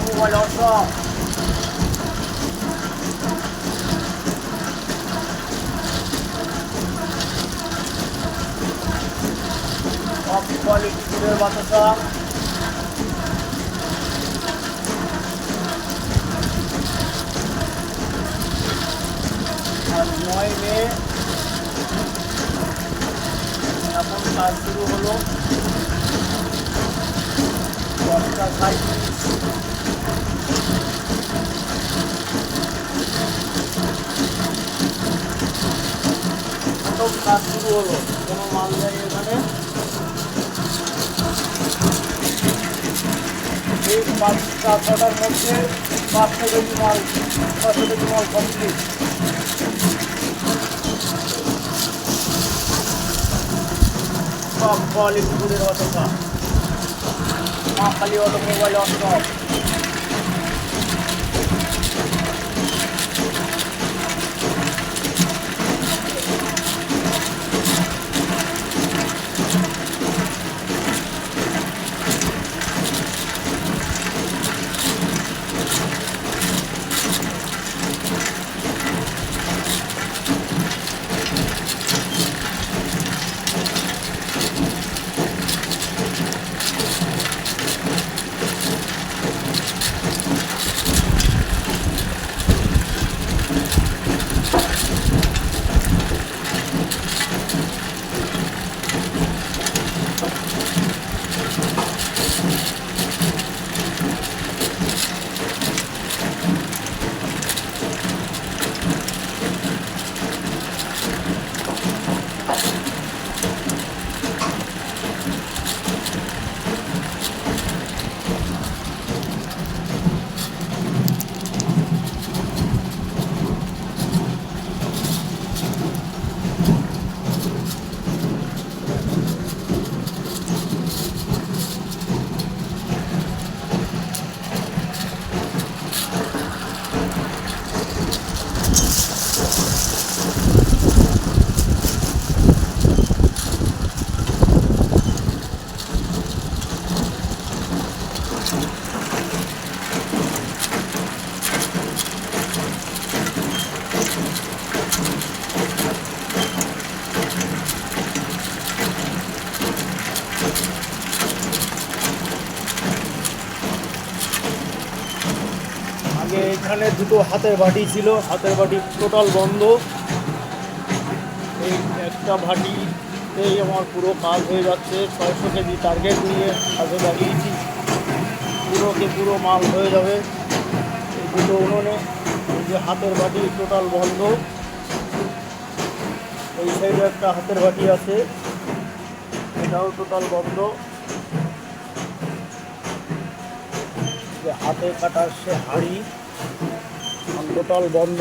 Automobile auto top quality গুড়ের বাতাসা। আর 9 মে এখন কাজ শুরু হলো 10:37। প্রথম কাজ শুরু হলো, কোনো মাল নেই এখানে। এই 5-6টার মধ্যে 500 কেজি মাল 600 কেজি মাল কমপ্লিট। সব কোয়ালিটি গুড়ের বাতাসা, মা কালী অটোমোবাইল অটো। আগে এখানে দুটো হাতের বাটি ছিল, হাতের বাটি টোটাল বন্ধ। এই একটা ভাটিতেই আমার পুরো কাজ হয়ে যাচ্ছে। 600 কেজি টার্গেট নিয়ে কাজে লাগিয়েছি, পুরো মাল হয়ে যাবে এই দুটো উনুনে। এই যে হাতের বাটি টোটাল বন্ধ। এই সাইডে একটা হাতের বাটি আছে, এটাও টোটাল বন্ধ। যে হাতে কাটার সে হাঁড়ি টোটাল বন্ধ।